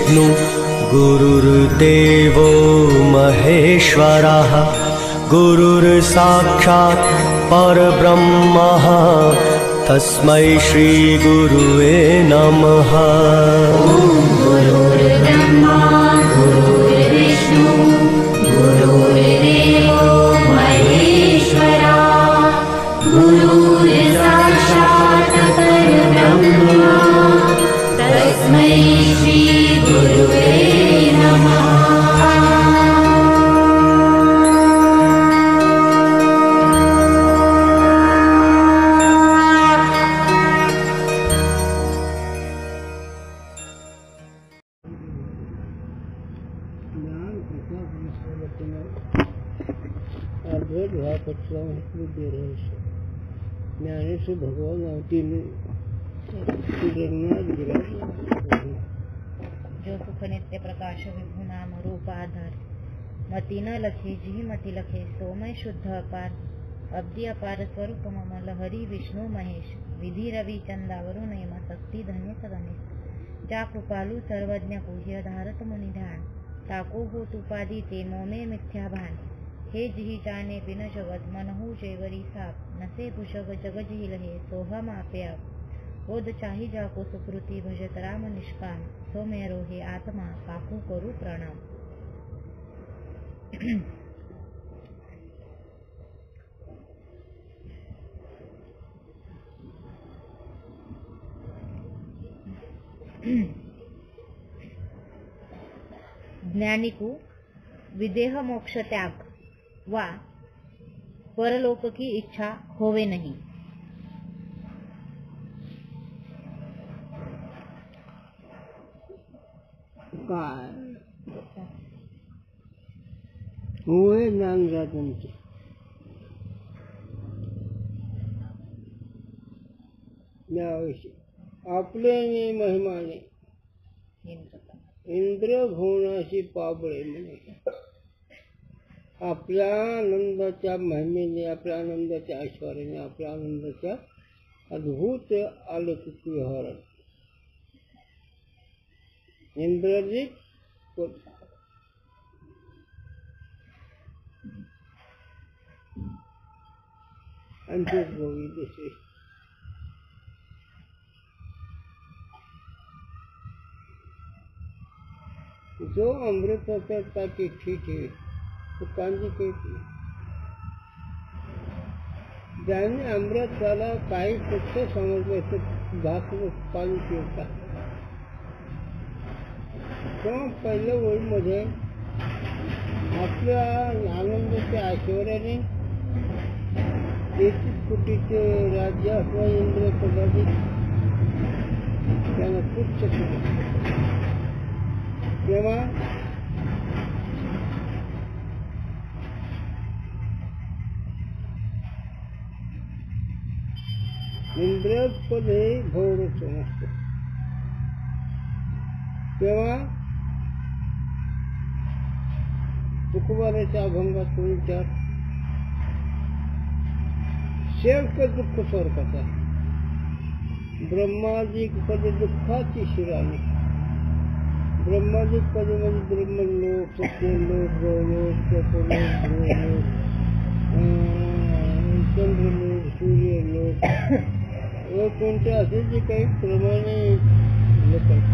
गुरुर्विष्णु गुरुर्देवो महेश्वरः गुरुर्साक्षात् परब्रह्मः तस्मै श्री गुरुवे नमः। गुरुर्ब्रह्मा गुरुर्विष्णु गुरुर्देवो महेश्वरा गुरुर्साक्षात् परब्रह्म तस्मै श्री गुरुवे नमः। ज्ञानेश्वर भगवान आवतीने जो सुख नित्य प्रकाश विभु नाम रूप आधार मती न लखे जी मती लखे सोमय शुद्ध अपार अब्दी अपार स्वरूप मम लहरी विष्णु महेश विधि रवि चंदावरु नयम शक्ति धन्य सगणेश जा कृपालु सर्वज्ञ पूज्य धारत मुनि ध्यान ताको हो तुपादी ते मोमे मिथ्या भान हे जिहि जाने बिन जगत मनहु जेवरी साप नसे भुषग जग जिहि लहे सोहम आपे आप बोध चाही जाको सुकृती भजत राम निष्काम सो मेरो हे आत्मा काकू करू प्रणाम। ज्ञानी को विदेह मोक्ष त्याग वा परलोक की इच्छा होवे नहीं। काय होय ज्ञान राजांचे आपले महिमाने इंद्र भुवनाशी पाबळे म्हणे आपल्या आनंदाच्या महिमेने आपल्या आनंदाच्या ऐश्वर्याने आपल्या आनंदाच्या अद्भुत अलौकिक विहारात इंद्रजित अंतर्भवी दिसे जो अमृताचा ताकी ठीक आहे तो कांजी कहती ज्याने अमृताला काही तुच्छ समजलं तर घातलं पाणी पिता तेव्हा पहिल्या ओळीमध्ये आपल्या आनंदाच्या ऐश्वर्याने 33 कोटीचे राज्य अथवा इंद्र कदाचित त्यांना तुच्छ केलं तेव्हा इंद्रपद हे भौरच नसतं तेव्हा तुकोबाराच्या अभंगातून विचार शेवट दुःख स्वर्गाचा ब्रह्मादिक पद दुःखाची शिराणी ब्रह्मादिक पद म्हणजे ब्रह्मलोक सत्यलोक गौलोक तपलोक ध्रुवलोक चंद्रलोक सूर्यलोक व कोणते असे जे काही प्रमाणे लोक आहेत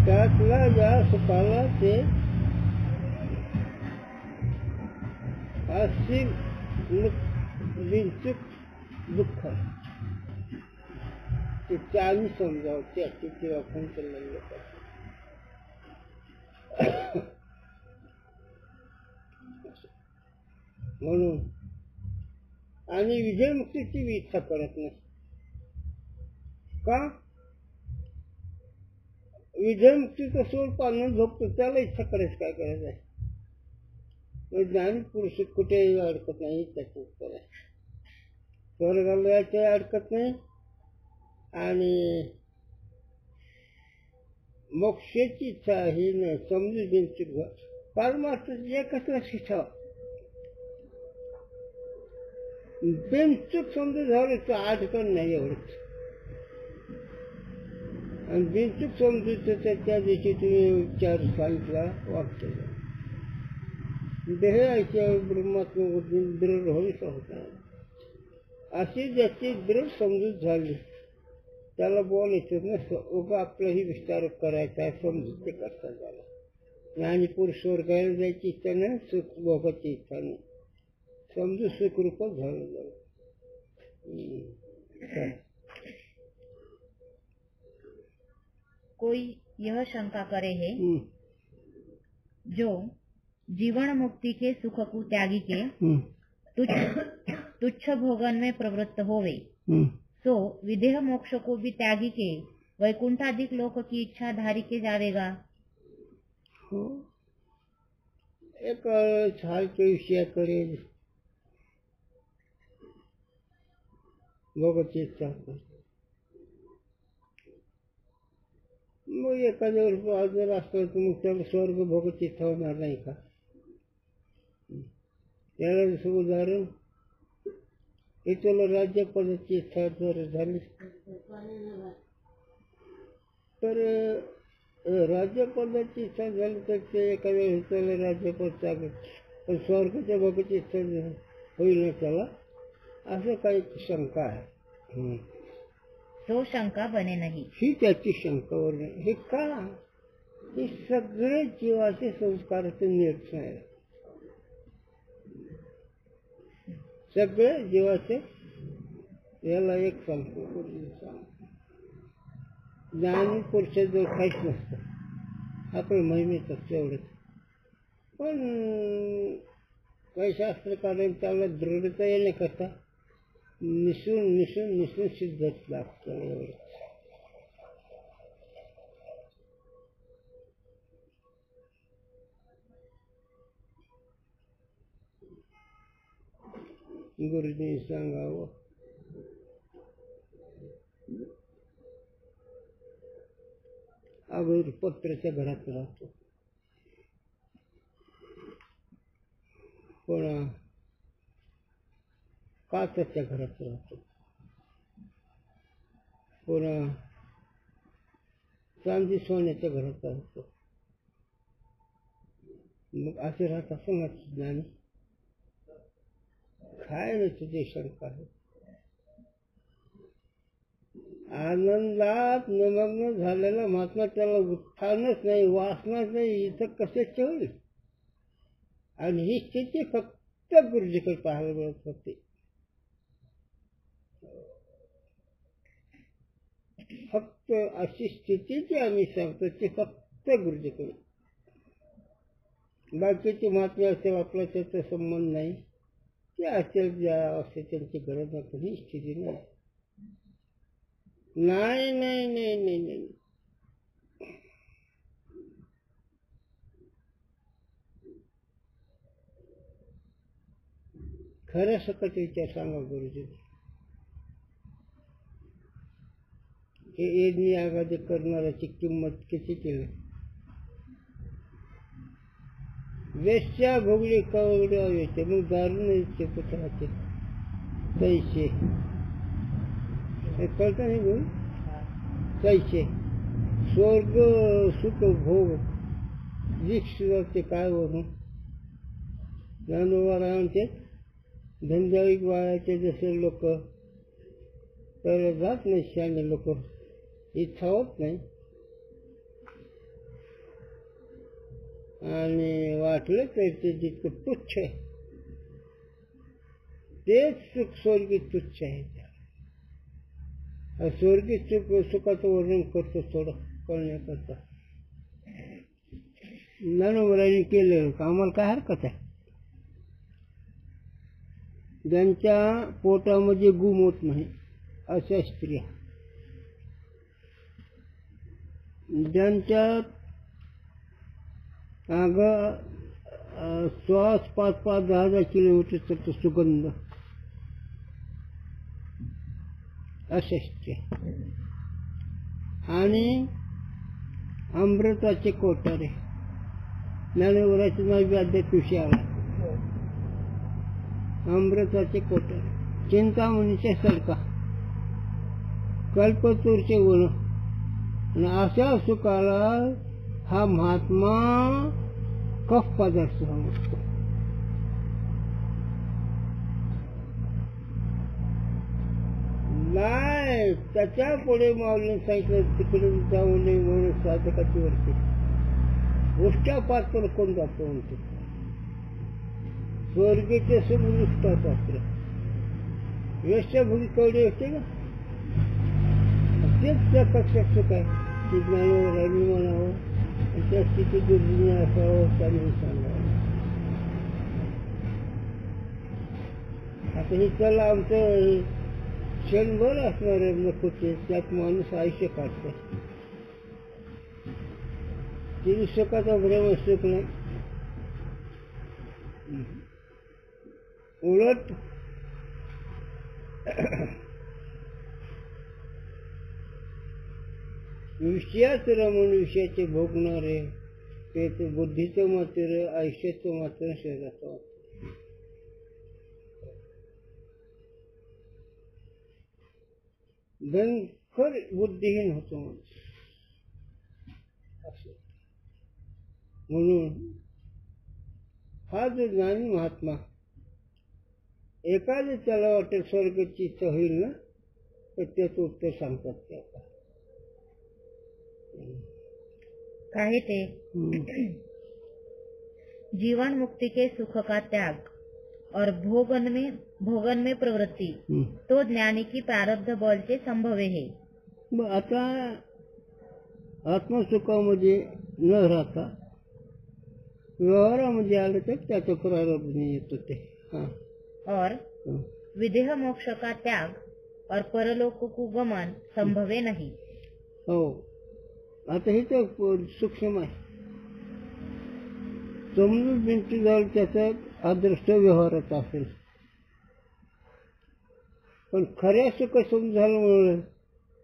त्यातला ज्या सुखाला ते अशी बिनचूक दुःख ते चाली समजावं त्याची वापरून चाललेलं लोक म्हणून आणि विजयमुक्तीची इच्छा करत नाही का विजयमुक्तीचा स्वरूप आनंद झोपतो त्याला इच्छा करायचं काय करायचं आहे ज्ञानी पुरुष कुठेही अडकत नाही त्याचं उत्तर आहे स्वर्गाला यायचं अडकत नाही आणि मोक्षाची इच्छा ही नाही समजून बिनचूक परमार्थ एकच लक्षात ठेवा बिनचूक समजून झालं तर अडकण नाही एवढंच आणि बिनचूक समजूत त्या दिवशी तुम्ही विचार सांगितला वाक्य देह ऐक्य ब्रह्मात्म दृढ होईच होता. अशी ज्याची दृढ समजूत झाली त्याला बोलायचं नसतं. उगा आपलाही विस्तार करायचा आहे, समजूत ते करता झाला. ज्ञानीपुरुष स्वर्गाला जायची इच्छा नाही, सुख भोगायची इच्छा नाही, समजू सुखरूपच झालं. कोई यह शंका करे है, जो जीवन मुक्ति के सुख को त्यागी के तुच्छ भोगन में प्रवृत्त होवे, सो विदेह मोक्ष को भी त्यागी के वैकुंठाधिक लोक की इच्छा धारी के जावेगा. एक छाल के विषयाकडे भोगाची इच्छा करतो. मग एखाद्या वर्ष जर असलं तर मग त्याला स्वर्ग भोगाची इच्छा होणार नाही का? त्याला जसं उदाहरण हे तुला राज्यपदाची इच्छा जर झाली तर राज्यपदाची इच्छा झाली तर ते एखाद्या वेळेस त्याला राज्यपद चालेल, पण स्वर्गाच्या भोगाची इच्छा होईल ना त्याला, असं काही शंका आहे. तो शंका बने नाही ही त्याची शंकावर नाही. हे का? हे सगळे जीवाचे संस्काराचे निरसन आहे. सगळे जीवाचे. याला एक सांगतो, ज्ञानी पुरुषाजवळ काहीच नसतं, आपल्या महिमेच असतं एवढंच. पण काही शास्त्रकारांनी त्याला दृढता येण्याकरता निसून सिद्धच लागतं एवढं. गुरुजींनी सांगावं, अगोदर पत्र्याच्या घरात राहतो, पण काचच्या घरात राहतो, पुन्हा चांदी सोन्याच्या घरात राहतो. मग असे राहत असं माझं ज्ञानी काय नाही तुझी शंका आहे. आनंदात निमग्न झालेला महात्मा त्याला उत्थानच नाही, वासनाच नाही, इथं कशाच होईल. आणि ही स्थिती फक्त गुरुजीकडे पाहायला मिळत होती. फक्त अशी स्थिती जी आम्ही सांगतो ती फक्त गुरुजीकडे. बाकीची महात्मे असेल आपला त्याचा संबंध नाही, ते असेल ज्या असेल त्यांची गरज नाही, ही स्थिती नाही. नाही नाही नाही नाही नाही खऱ्या सकट विचार सांगा गुरुजी. हे यज्ञ आगादी करणाऱ्याची किंमत किती केली. वेश्या भोगली कवड्या येते, मग दारून येते पुत्राचे पैसे कळतं नाही बोल. पैसे स्वर्ग सुख भोग दीक्षित काय वरून जानवरांचे धंद्याळीक वाळाचे जसे लोक तर जात नाही, शाने लोक इच्छा होत नाही. आणि वाटलं तर ते जितकं तुच्छ आहे तेच सुख स्वर्गी तुच्छ आहे. स्वर्गी सुखाचं वर्णन करतो थोडं कळण्याकरता. ज्ञानोबरांनी केलं का आम्हाला काय हरकत आहे. ज्यांच्या पोटामध्ये गुमवत नाही अशा स्त्रिया, ज्यांच्या श्वास 5-10 किलोमीटर सुगंध अशा स्त्रिया, आणि अमृताचे कोठारे. ज्ञानोबराचे नाव अध्यात्म विषय आला. अमृताचे कोठारे, चिंतामणीच्या सडका, कल्पतरूचे वन, आणि अशा सुखाला हा महात्मा कफ पदार्थ समजतो. नाही, त्याच्या पुढे माऊलीने सांगितलं तिकडे जाऊ नये म्हणून साधकाची वरती उष्ट्या पात्र कोण जातो म्हणतो. स्वर्गीचे सुख उष्ट्या पात्र, वेश्याभोगी कवडी असते का, तेच त्या कक्षात सुख आहे. की ज्ञानावर आम्ही म्हणावं आणि त्या स्थितीत दुर्दिनी असावं त्यांनी सांगावं. आता हे त्याला आमचं क्षणभर असणार आहे नकोचे, त्यात माणूस आयुष्य काढतो. तिने सुखाचा भ्रम सुख नाही, उलट विषयाच रमण विषयाचे भोगणारे ते बुद्धीचं मात्र आयुष्याचं मात्र शरीराचं धनखर बुद्धिहीन होतो माणूस. म्हणून हा जो ज्ञानी महात्मा एखादं त्याला वाटेल स्वर्गाची इच्छा होईल ना तर त्याचं उत्तर सांगतात ते. आता कहे थे जीवन मुक्ति के सुख का त्याग और भोगन में प्रवृत्ति तो ज्ञानी की प्रारब्ध बल से संभवे है. आता आत्मसुखामध्ये न राहता व्यवहारामध्ये आलं तर त्याचं प्रारब्ध येत होते. और विदेह मोक्ष का त्याग और परलोक को गमन संभवे नहीं. हो, आता हे तर सूक्ष्म आहे. समजून बिनती झालं त्याचा अदृष्ट व्यवहाराचा असेल, पण खऱ्या सुख समजून झालं म्हणून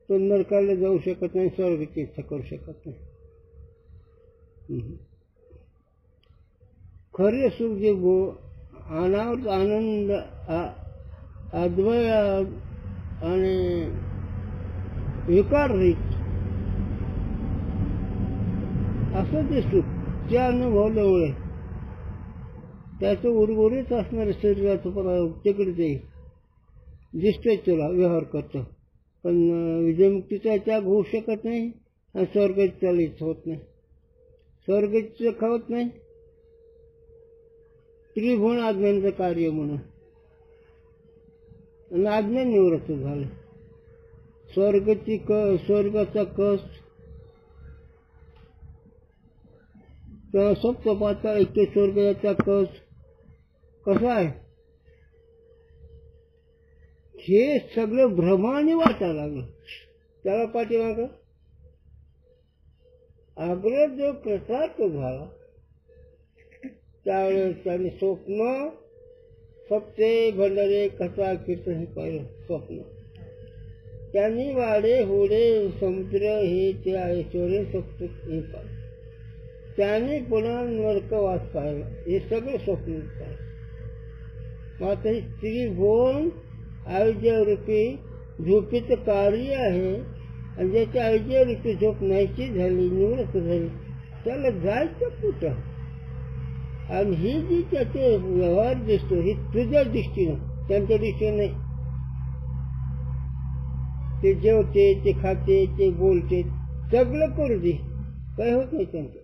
तो नरकाला जाऊ शकत नाही, स्वर्गाची इच्छा करू शकत नाही. खरे सुख जे अनावृत आनंद अद्वय आणि विकाररहित असं ते सुख त्या अनुभवल्यामुळे त्याचं उर्वरित असणाऱ्या शरीराचं तिकडे ते दिसतंय, तुला व्यवहार करतो, पण विजयमुक्तीचा त्याग होऊ शकत नाही आणि स्वर्गाची त्याला इच्छा होत नाही. स्वर्गाची इच्छा होत नाही त्रिभुवन आज्ञांचं कार्य म्हणून, आणि आज्ञा निवृत्त झालं. स्वर्गाचा कष्ट किंवा सप्त पाताळ ऐक्य स्वर्गाचा कष्ट कसा आहे हे सगळं भ्रमाने वाटायला लागलं. त्याला पाठीमाग आग्रह जो कृतार्थ झाला त्यावेळेस त्याने स्वप्न सप्ते भंडारे कथा कीर्तन हे पाहिलं. स्वप्न त्यांनी वाडे होडे समुद्र हे ते ऐश्वर सप्त हे पाहिलं. त्याने पुन्हा नरकवास पाहिला. हे सगळं स्वप्न पाहिलं. मात्र ही त्रिभुवन आयुष्यरूपी झोपेचं कार्य आहे, आणि ज्याच्या आयुष्यरूपी झोप नाहीची झाली, निवृत्त झाली, त्याला जायचं कुठं. आणि ही जी त्याचे व्यवहार दिसतो ही तुझ्या दृष्टीनं, त्यांच्या दृष्टीनं नाही. ते जेवते, ते खाते, ते बोलते, सगळं करू दे, काही होत नाही त्यांचं.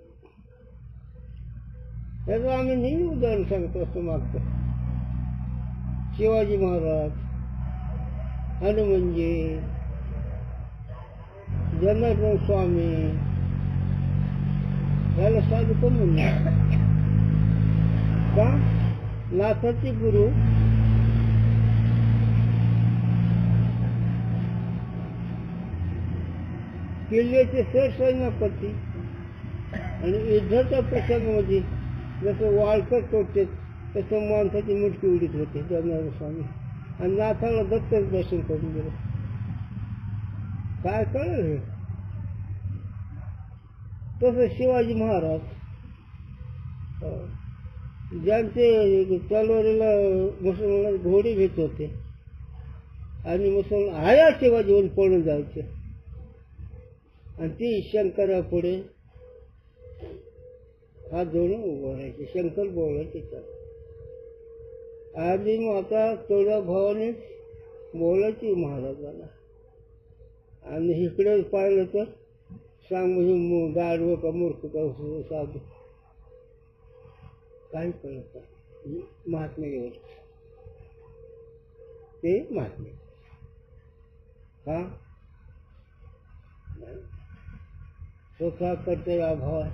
त्याचं आम्ही नेहमी उदाहरण सांगतो असं मागतो. शिवाजी महाराज, हनुमंजी, जनार्दन स्वामी याला साधू कोण म्हणणार का? नाथाचे गुरु किल्ल्याचे सरसैन्यपती आणि युद्धाच्या प्रसंगामध्ये जसं वाळकर तोडते तसं माणसाची मुटकी उडीत होते जनार्दन स्वामी, आणि नाथाला दत्तच दर्शन करून गेलं. काय कळलं हे? तसं शिवाजी महाराज ज्यांचे तलवारीला मुसलमान घोडे घेत होते आणि मुसलमान आया शिवाजीवर पळून जायचे, आणि ती शंकरापुढे हात जोडून उभं राहायचे. शंकर बोलायचे त्याला. आधी माता थोड्या भावाने बोलायची महाराजांना. आणि इकडे पाहिलं तर सांग म्हणजे गाढव का मूर्ख का साधू काही कळत नाही. महात्मे एवढं ते महात्मे. हा स्वतः कर्तव्य अभाव आहे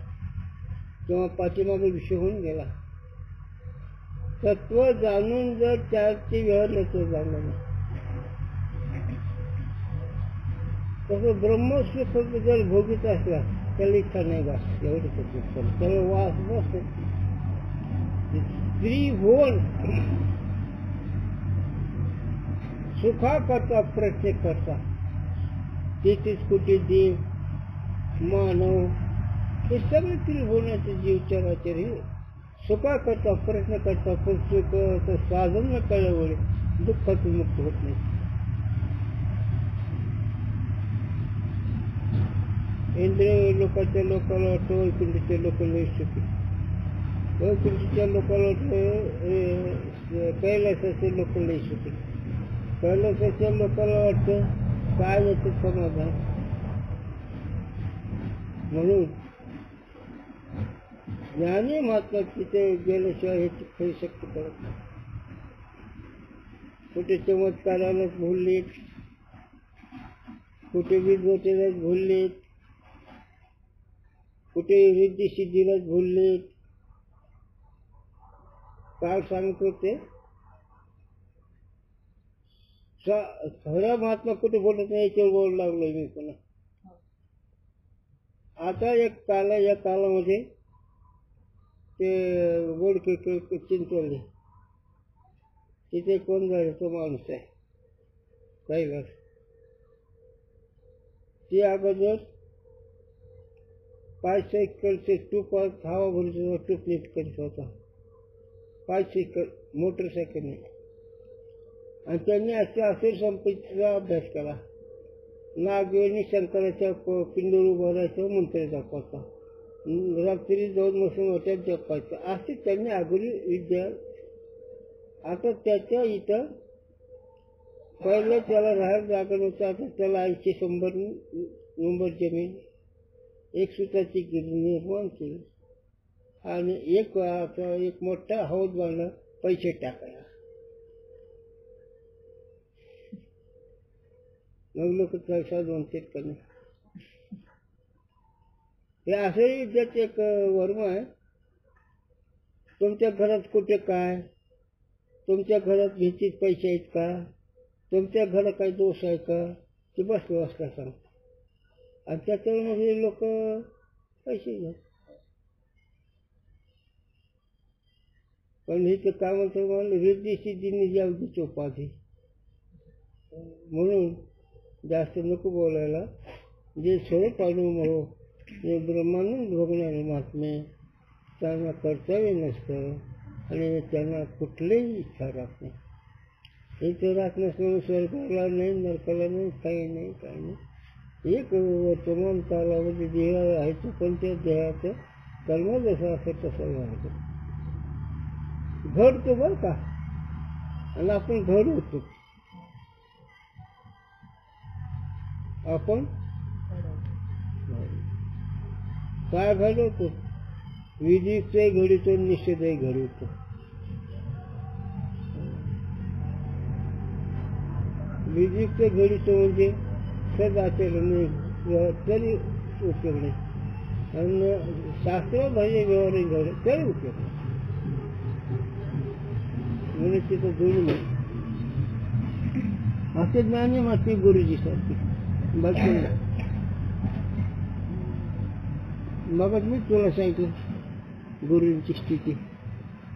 किंवा पाठीमागे विषय होऊन गेला. तत्व जाणून जर त्याचे व्यवहार नसतो जाणलं नाही. तसं ब्रह्मसुख जर भोगीत असला त्याला इच्छा नाही वास एवढं त्याला वास नसतो. स्त्री होऊन सुखा करता प्रयत्न करता तेथीच कुठे देव मानव हे सगळे त्रिभुवनाचे जीव चराचर हे सुखा करता प्रयत्न करता पण सुखाचं साधन न कळल्यामुळे दुःखातून मुक्त होत नाही. इंद्रिय लोकांच्या लोकांना वाटतं वैकुंठीच्या लोकांना सुखी. वैकुंठीच्या लोकांना वाटतं कैलासाच्या लोकांना सुखी. कैलासाच्या लोकांना वाटतं काय याचं समाधान. म्हणून ज्ञानी महात्मा तिथे गेल्याशिवाय ह्याची खरी शक्ती करत नाही. कुठे चमत्कारालाच भुललीत, कुठे विद्वतेलाच भुललीत, कुठे रिद्धी सिद्धीलाच भुललीत. काय सांगत होते खरा महात्मा कुठे बोलत नाही याच्यावर बोलू लागलोय मी पुन्हा. आता एक काल या कालामध्ये ते गोडके चिंचवले तिथे कोण झाले तो माणूस आहे कैलास. ते अगोदर बायसायकलचे टूप हवा भरून टूप नीट करीत होता. बायसायकल मोटरसायकल नाही. आणि त्यांनी असे संपत्तीचा अभ्यास केला. नागवेणी शंकराच्या पिंडीवर उभं राहायचं मंत्र जपायचा. रात्री जाऊन मसून वाट्यात जपायचं. अशी त्यांनी आगरी विद्या. आता त्याच्या इथं पहिलं त्याला राहायला जागा नव्हतं. आता त्याला 80-100 नंबर जमीन एक सुताची गिरणी निर्माण केली आणि एक मोठा हौद बांधला पैसे टाकायला. मग लोक पैसा दोनशेत करणे. हे असंही विद्याचे एक वर्म आहे. तुमच्या घरात कुठे काय, तुमच्या घरात भीतीत पैसे आहेत का, तुमच्या घरात काही दोष आहे का ते बसलो असला सांग. आणि त्याच्यामध्ये लोक पैसे घ्या. पण हे तर काय म्हणतो मला रिद्धी सिद्धीने जावची उपाधी. म्हणून जास्त नको बोलायला. जे स्वरूप अनुभव जे ब्रह्मानंद भोगणारे महात्मे त्यांना कर्तव्य नसतं आणि त्यांना कुठलीही इच्छा राहत नाही. इच्छा राहत नसल्यामुळे स्वर्गाला नाही, नरकाला नाही, काही नाही, काही नाही. एक वर्तमान कालामध्ये देह आहे तो पण त्या देहाचं कर्म जसं असेल तसं राहतं. घडतो बरं का आणि आपण घड होतो. आपण काय घडवतो विधीचे घडवतो निषेधही घडवतो. विधीचे घडवतो म्हणजे सदाचरण तरी उपयोग नाही आणि शास्त्रबाह्य व्यवहारही घडत तरी उपयोग नाही. म्हणून तिथं जोडू नये. असे ज्ञानी माती गुरुजी सारखी बाकी. मगच मी तुला सांगितलं गुरुंची स्थिती.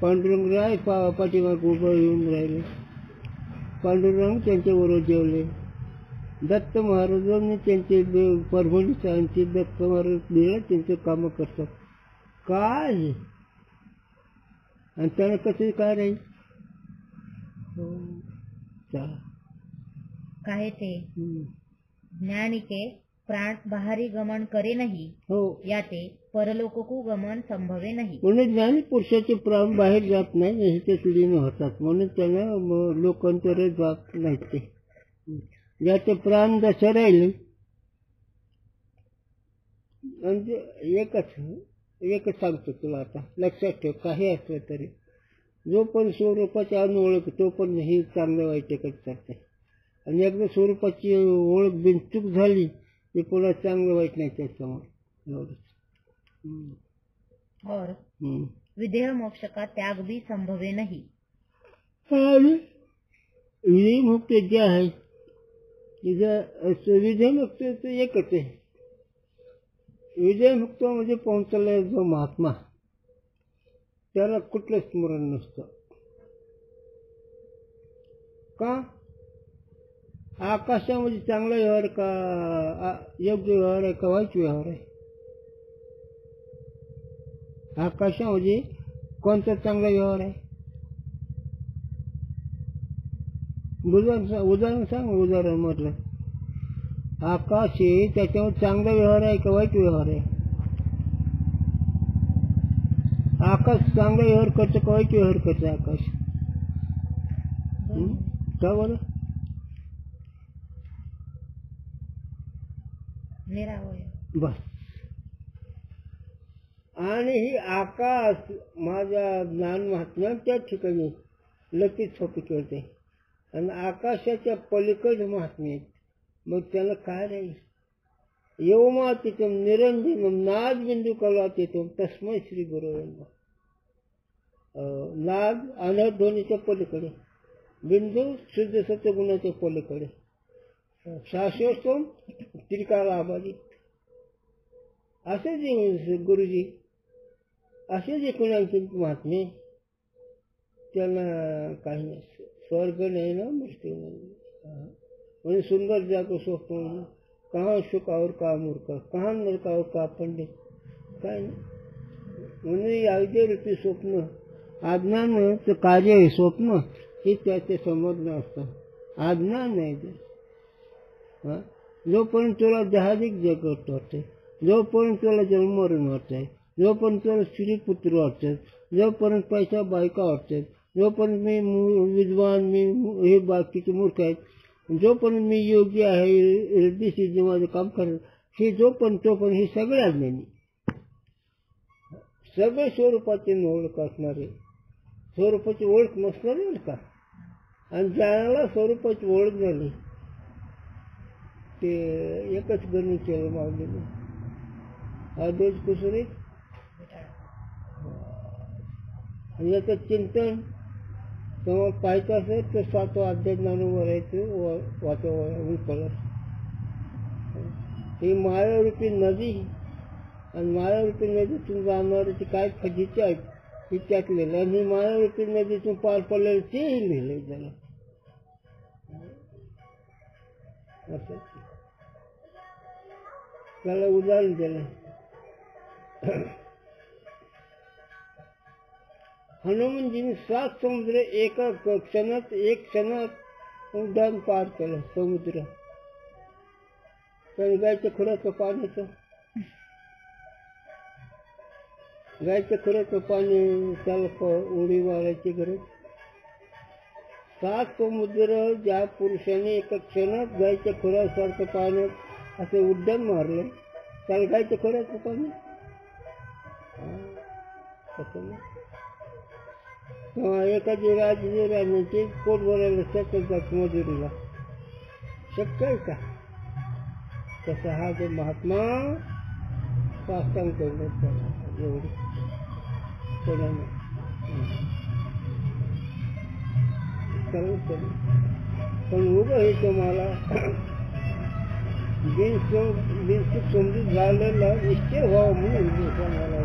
पांडुरंग राय पाठीमाग उभं येऊन राहिले. पांडुरंग त्यांच्याबरोबर जेवले. दत्त महाराजांनी त्यांचे परभणीचा आणि ते दत्त महाराज दिलं त्यांचे कामं करतात काय आणि त्याला कसं काय राहील. काय ते ज्ञानिके प्राण बाहरी गमन करे नाही हो, याते परलोककू गमन संभवे नाही. म्हणून ज्ञानी पुरुषाचे प्राण बाहेर जात नाही, तेच लीन होतात, म्हणून त्यांना लोकांतर जात नाहीत. ते ज्याचे प्राण जसे राहिले म्हणजे एकच सांगतो तुला, आता लक्षात ठेव, काही असलं तरी जो पण स्वरूपाची अनओळख तो पण ही चांगलं वाईट एकच करते. आणि एकदा स्वरूपाची ओळख बिनचूक झाली की पुन्हा चांगलं वाईट नाही त्याच्यामुळे. एवढंच. और विदेह मोक्ष का त्याग भी संभवे नहीं. आणि विधेयमुक्त जे आहे विधेयमुक्त एकच आहे. विजयमुक्त म्हणजे पोहोचलेला जो महात्मा त्याला कुठलं स्मरण नसतं. का? आकाशामध्ये चांगला व्यवहार का योग्य व्यवहार आहे का वाईट व्यवहार आहे? आकाशामध्ये कोणता चांगला व्यवहार आहे? उदाहरण सांग. उदाहरण म्हटलं आकाश आहे, त्याच्यावर चांगला व्यवहार आहे का वाईट व्यवहार आहे? आकाश चांगला व्यवहार करतं का वाईट व्यवहार करतं आकाश? का बरं? बस. आणि ही आकाश माझ्या ज्ञान महात्म्या त्या ठिकाणी लतीत सोपी करते आणि आकाशाच्या पलीकडे महात्मे आहेत. मग त्याला काय राहील? यवमातीतम निरंजनम नाद बिंदू कलातीतम तस्मै श्री गुरुवे नमः. नाद अनहद ध्वनीच्या पलीकडे, बिंदू शुद्ध सत्वगुणाच्या पलीकडे, शाश्वतम त्रिकाल आबादी. असे जे गुरुजी असे जे कोणाचे महात्मे त्यांना काही नाही, स्वर्ग नाही ना मृत्यू नाही. म्हणजे सुंदर जातो स्वप्न, कहाँ सुख और का मूर्ख, कहाँ नरक और का पंडित, काय नाही. म्हणजे अवघे रूपी स्वप्न अज्ञानाचं कार्य आहे. स्वप्न हे त्याचे समजणं असतं, अज्ञान नाही ते. जोपर्यंत तुला जहाजिक जग वाटते, जोपर्यंत तुला जन्ममरण वाटतंय, जोपर्यंत तुला स्त्री पुत्र वाटतात, जोपर्यंत पैसा बायका वाटतात, जोपर्यंत मी विद्वान, मी हे बाकीचे मूर्ख आहेत, जोपर्यंत मी योग्य आहे, रिद्धी माझं काम करत, हे जोपर्यंत तोपर्यंत हे सगळे अज्ञानी, सगळे स्वरूपाची ओळख असणारे, स्वरूपाची ओळख नसणारे बरं का. आणि ज्याला स्वरूपाची ओळख झाली ते एकच गणित केलं मागलेलं, अद्वैत कुसुरी. आणि याचं चिंतन तुम्हाला पाहायचं असेल तर 7वा अध्याय ज्ञानोबा राहायचं वातावरण परत. ही मायारूपी नदी आणि मायारूपी नदीतून जाणाऱ्याची काय खजिचे आहेत हे त्यात लिहिलं. आणि ही मायारूपी नदीतून पार पडलेलं तेही लिहिलं त्याला. असं त्याला उदाहरण दिलं. हनुमानजीने 7 समुद्र एका क्षणात, एक क्षणात उड्डाण पार केलं. समुद्र तर गायच्या खुराचं पाण्याचं, गायच्या खुराचं पाणी त्याला उडी मारायची गरज. 7 समुद्र ज्या पुरुषाने एका क्षणात गायच्या खुरासारखं पाण्यात असं उड्डाण मारलं त्याला गायच्या खुराचं पाणी एखादी राजी राहण्याची पोट भरायला शकतात मजुरीला, शक्य आहे का? तसा हा जो महात्मा साष्टांग करण्यात एवढी पण उभं हे तुम्हाला बिनसुख समजून झालेला निश्चय व्हावं म्हणून सांगायला.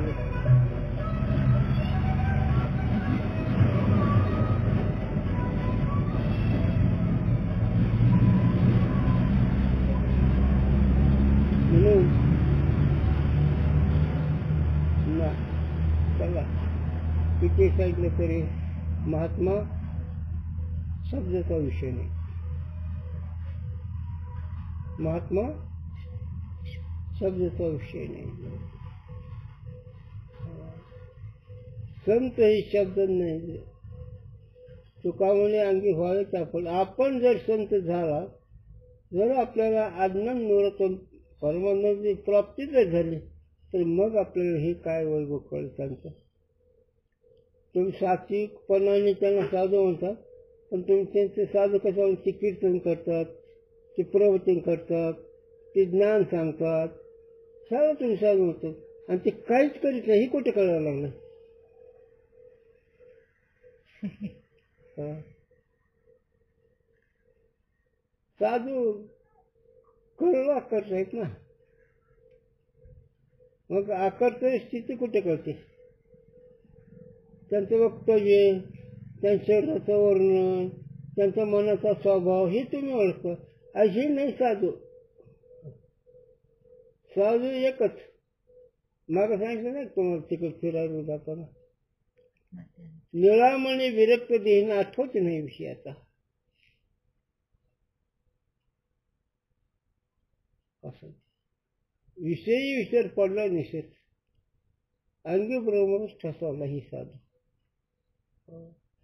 चला किती सांगितलं तरी महात्मा शब्दाचा विषय नाही. महात्मा शब्दाचा विषय नाही. संत हे शब्द नाही. तुका म्हणे अंगी व्हावेच आपण जर संत झाला, जर आपल्याला अज्ञान निवृत्त परमानंदाची प्राप्ती जर झाली, तर मग आपल्याला हे काय वैभव कळेल त्यांचं. तुम्ही सात्विकपणाने त्यांना साधू म्हणतात, पण तुम्ही त्यांचे साधू कशा ते कीर्तन करतात, ते प्रवचन करतात, ते ज्ञान सांगतात, सगळं तुम्ही साधू म्हणतात, आणि ते काहीच करीत नाही. हे कुठे कळायला लागलं? साधू कळलं आकर्षक ना, मग आकर्षक स्थिती कुठे कळते? त्यांचं वक्तव्य, त्यांच्या शरीराचं वर्णन, त्यांच्या मनाचा स्वभाव हे तुम्ही ओळखता. अशी नाही साधू. साधू एकच. मागं सांगितलं नाही तुम्हाला तिकडे फिरायला जाताना, निळामणी विरक्त देहीन आठवत नाही विषयाचा. असं विषयी विसर पडला निषेध, अंगी ब्रह्मच ठसवला ही साधू.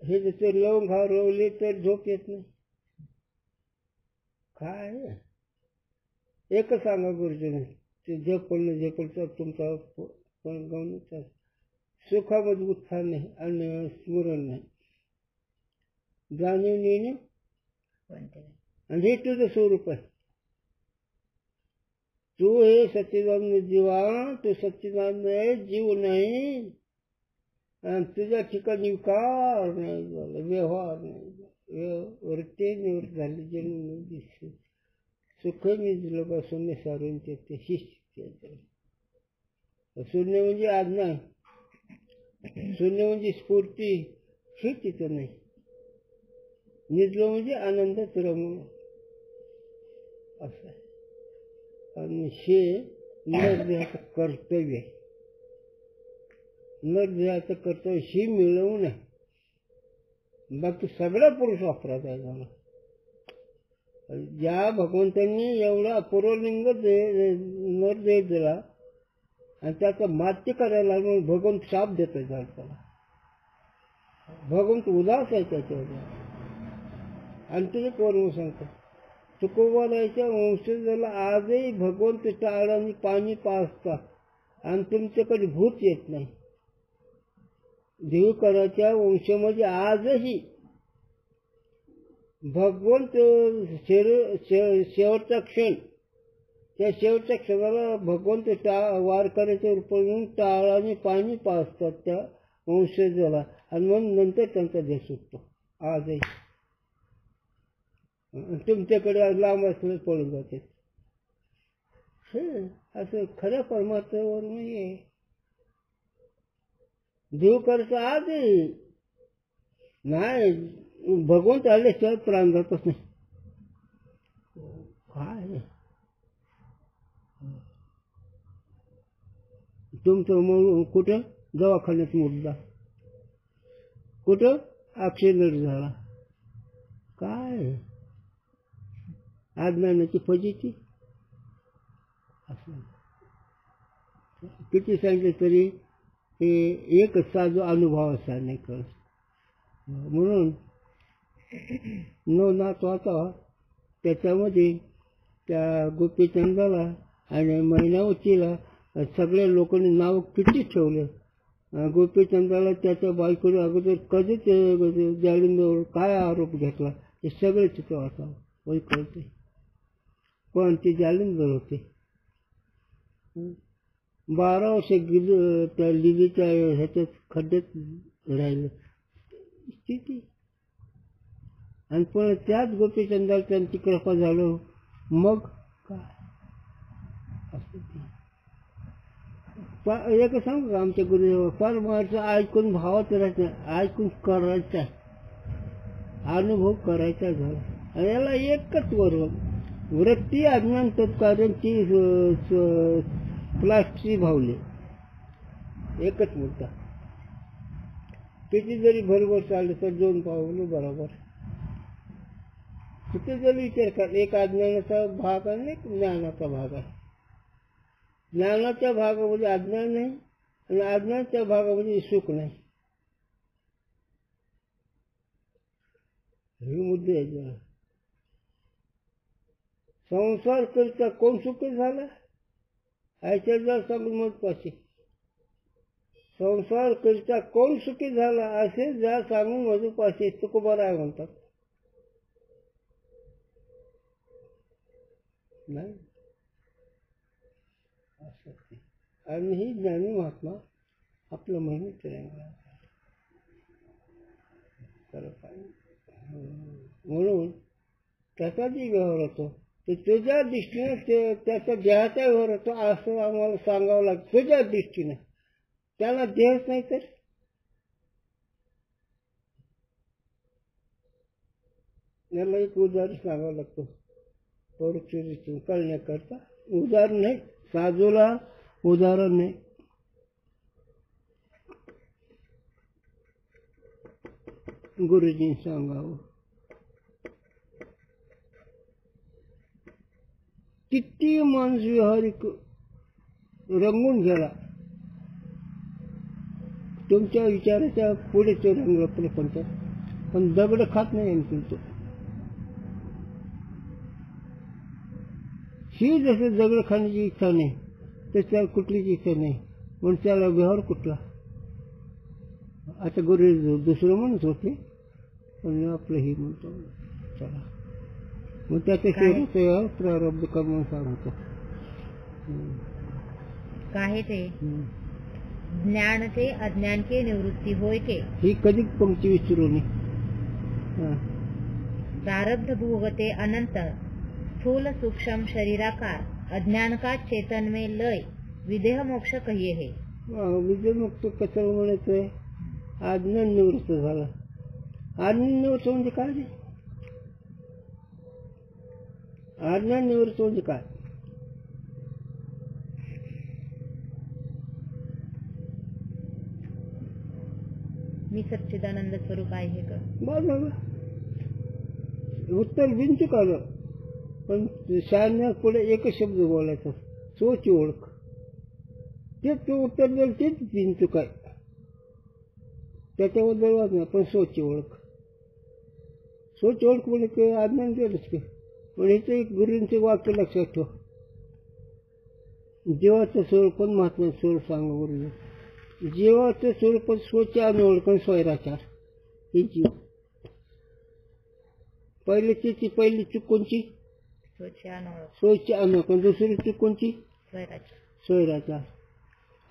हे जसे लवंग रवले तर झोप येत नाही. काय एकच सांगा गुरुजीने, ते जपणं जपलं तुमचा पण सुखामध्ये उत्साह नाही आणि स्मरण नाही, जाणीव नेणे, आणि हे तुझं स्वरूप आहे. तू हे सच्चिदानंद जीवा, तू सच्चिदानंद आहे, जीव नाही. आणि तुझ्या ठिकाणी विकार नाही झाला, व्यवहार नाही झाला, वृत्ती निवृत्त झाली, जन्म दिसते, सुख निजलं बा शून्य सारून ते शिष्ट. शून्य म्हणजे आज्ञा, शून्य म्हणजे स्फूर्ती, हे तिथं नाही. निजलं म्हणजे आनंदात रमणं असं आहे. आणि हे नरदेहाचं कर्तव्य आहे. नरदेहाचं कर्तव्य ही मिळवू नये, बाकी सगळा पुरुष वापरात आहे झाला. ज्या भगवंतांनी एवढा अपूर्वलिंग नरदेह दिला आणि त्याचं मात्य करायला म्हणून भगवंत शाप देतोय त्याला. भगवंत उदास आहे त्याच्यावर. आणि तुझे करून सांगतो, तुकोबारायच्या वंशजाला आजही भगवंत टाळाने पाणी पाजतात आणि तुमच्याकडे भूत येत नाही. देवकराच्या वंशामध्ये आजही भगवंत शेवटचा क्षण, त्या शेवटच्या क्षणाला भगवंत वार करायच्या रूपाने टाळाने पाणी पाजतात त्या वंशजाला, आणि मग नंतर त्यांचा देह सुटतो. आजही तुमच्याकडे लांब असलं पळून जाते. असं खऱ्या परमार्थावर नाही. देव करतो आजही नाही, भगवंत आल्याशिवाय प्राण जातच नाही. काय तुमचं कुठं दवाखान्यात मुद्दा, कुठं ऍक्सिडेंट झाला, काय अज्ञानाची फजिती. असं किती सांगितलं तरी हे एक साधू अनुभव असा नाही करत. म्हणून नवनाथ होता, त्याच्यामध्ये त्या गोपीचंदाला आणि मैनावतीला सगळ्या लोकांनी नाव किती ठेवले. गोपीचंदाला त्याच्या बायकोने अगोदर कधीच जालिंदर काय आरोप घेतला हे सगळे तिथं वाचावं वय कळते. पण ते जालिंदर होते. 12 वर्ष त्या लिलीच्या ह्याच्यात खड्ड्यात राहिलं स्थिती. आणि पण त्याच गोपीचंदाला त्यांची कृपा झालं. मग काय एक सांगू का, आमच्या गुरुदेव परमार्थ ऐकून भावाचं राहायचं, ऐकून करायचा, अनुभव करायचा झाला. याला एकच बरोबर वृत्ती अज्ञान तत्कार्यांची प्लास्टिक भावले, एकच मुद्दा. किती जरी भरभर चाललं तर 2 पावलं बरोबर. किती जरी विचार कर, एक अज्ञानाचा भाग आणि एक ज्ञानाचा भाग आहे. ज्ञानाच्या भागामध्ये अज्ञान नाही आणि अज्ञानाच्या भागामध्ये सुख नाही. हे मुद्दे आहेत. संसार करता कोण सुखी झाला ऐकायला सांगून मग पाशी. संसार करता कोण सुखी झाला असे ज्या सांगून मधू पाशी तुकोबा आहे म्हणतात. नाही आणि ही ज्ञानी महात्मा आपलं मेहनत म्हणून त्याचा जे व्यवहार होतो ते तुझ्या दृष्टीने त्याचा देहाचा व्यवहार होतो असं आम्हाला सांगावं लागतं. तुझ्या दृष्टीने त्याला देहच नाही तर याला एक उदाहरण सांगावं लागतं परिस्थितीतून कळण्याकरता. उदाहरण नाही साजूला उदाहरण नाही. गुरुजींनी सांगावं. किती माणूस व्यवहारिक रंगून गेला तुमच्या विचाराच्या पुढे तो रंगला प्रपंचात, पण दगड खात नाही आणखी तो. ही जसं दगड खाण्याची इच्छा नाही त्याच्यावर कुठलीच इच्छा नाही म्हणून त्याला व्यवहार कुठला. आता गुरु दुसरं म्हणत होते पण आपलं ही म्हणतो चला मग त्याच्या शेवटचं प्रारब्ध करून सांगतो. काहे ते ज्ञान ते अज्ञान के निवृत्ती होय के ही कधी पंक्ती विचारू नये. प्रारब्ध भोगते अनंत स्थूल सूक्ष्म शरीराकार अज्ञान का चेतन में लय विदेह मोक्ष कहिए है. विदेह मोक्ष कशाला म्हणायचंय. अज्ञान निवृत्त झाला. अज्ञान निवृत्त म्हणजे काय. अज्ञान निवृत्त म्हणजे काय. मी सच्चिदानंद स्वरूप आहे का. बरं उत्तर बिनचूक आलं पण शहाण्या पुढे एकच शब्द बोलायचा सोची ओळख. तेच उत्तर दिलं तेच बिनचूक आहे त्याच्याबद्दल वाद नाही पण सोची ओळख. सोची ओळख म्हणजे काय अज्ञान गेलंच की. पण हिचं एक गुरूंचे वाक्य लक्षात ठेव. जीवाचं स्वरूप महात्म्याचं स्वरूप सांगा गुरुजी. जीवाचं स्वरूप स्वच्छ अनोळखण स्वैराचार ही जीव पहिली चूक कोणची स्वच्छ अनोळखण. दुसरी चूक कोणची स्वैराचार.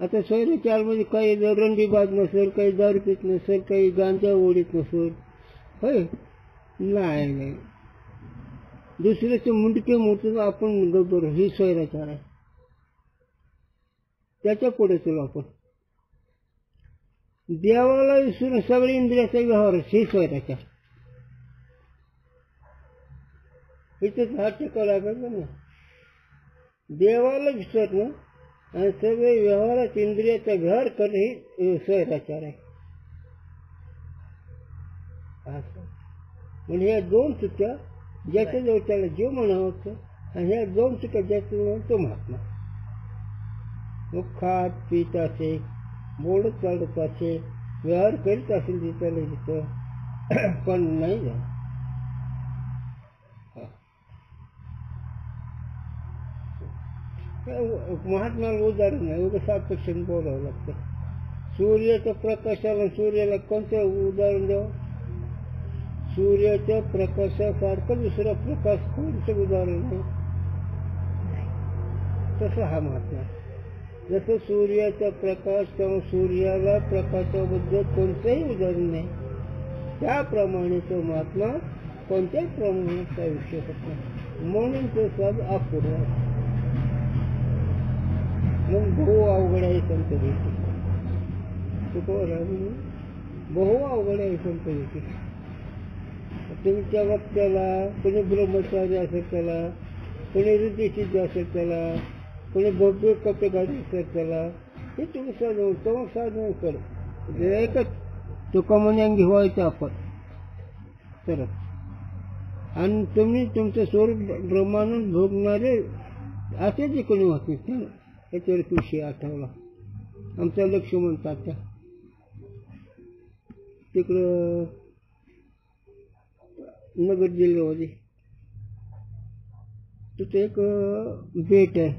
आता स्वैराचार म्हणजे काही रंगीबाज नसेल काही दारू पित नसेल काही गांजा ओढीत नसेल होय नाही. दुसऱ्याचे मुंडके मोठं आपण गब्बर ही स्वैराचार आहे. त्याच्या पुढे चलो आपण देवाला विसरून सगळे इंद्रियाचा व्यवहार ही स्वैराचार. इथेच हात टेकावा लागेल ना. देवाला विसरणं आणि सगळे व्यवहारात इंद्रियाचा व्यवहार करणे ही स्वैराचार आहे. म्हणजे ह्या दोन चुक्या ज्याच्या जवळ त्याला जीव म्हणावं होतं आणि ह्या दोन चुक्या ज्याच्या तो महात्मा. मग खात पित असे बोलत चालत असे व्यवहार करीत असेल तिथं तिथं पण नाही जा. महात्म्याला उदाहरण नाही उद्या सापेक्षण बोलावं लागतं. सूर्याच्या प्रकाशाला सूर्याला कोणतं उदाहरण द्यावं. सूर्याच्या प्रकाशासारखं दुसरा प्रकाश कोणतं उदाहरण नाही. तसं हा महात्मा जसं सूर्याचा प्रकाश किंवा सूर्याला प्रकाशाबद्दल कोणतंही उदाहरण नाही त्याप्रमाणे तो महात्मा कोणत्याही प्रमाणात त्या विषय होत नाही म्हणून तो सब अपूर्ण. मग बहु अवघड आहे संत भेटी. बहु अवघड आहे संत भेटी. तुमच्या वक्त्याला कोणी ब्रह्मचारी असेल त्याला कोणी हृदयसिद्ध असेल त्याला कोणी भव्य कपडे घालून असेल त्याला हे तुम्ही साधन तेव्हा साधन कर एकच तो कमन्यांगी व्हायचं आपण तरच. आणि तुम्ही तुमचं स्वरूप ब्रह्मांड भोगणारे असे जे कोणी होते याच्यावर विषय आठवला. आमचा लक्ष्मण तात्या तिकडं नगर जिल्ह्यामध्ये तिथे एक बेट आहे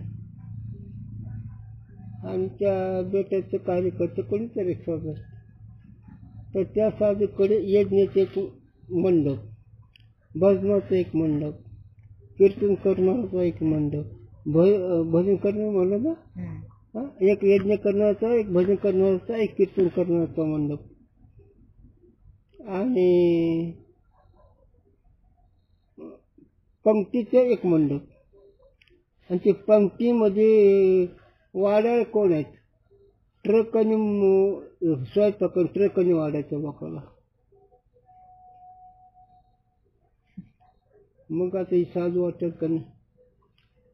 आणि त्या बेटाचं कार्यकर्ते कोणीतरी शोधत. तर त्या साधूकडे यज्ञाचे एक मंडप, भजनाचं एक मंडप, कीर्तन करणारा एक मंडप, भजन करणार म्हणलं ना, एक यज्ञ करण्याचा, एक भजन करण्याचा, एक कीर्तन करण्याचा मंडप आणि पंक्तीचं एक मंडप. आणि ते पंक्तीमध्ये वाड्याळ कोण आहेत, ट्रकनी स्वयंपाक ट्रकनी वाढायचं लोकांना. मग आता ही साधू वाटत का नाही.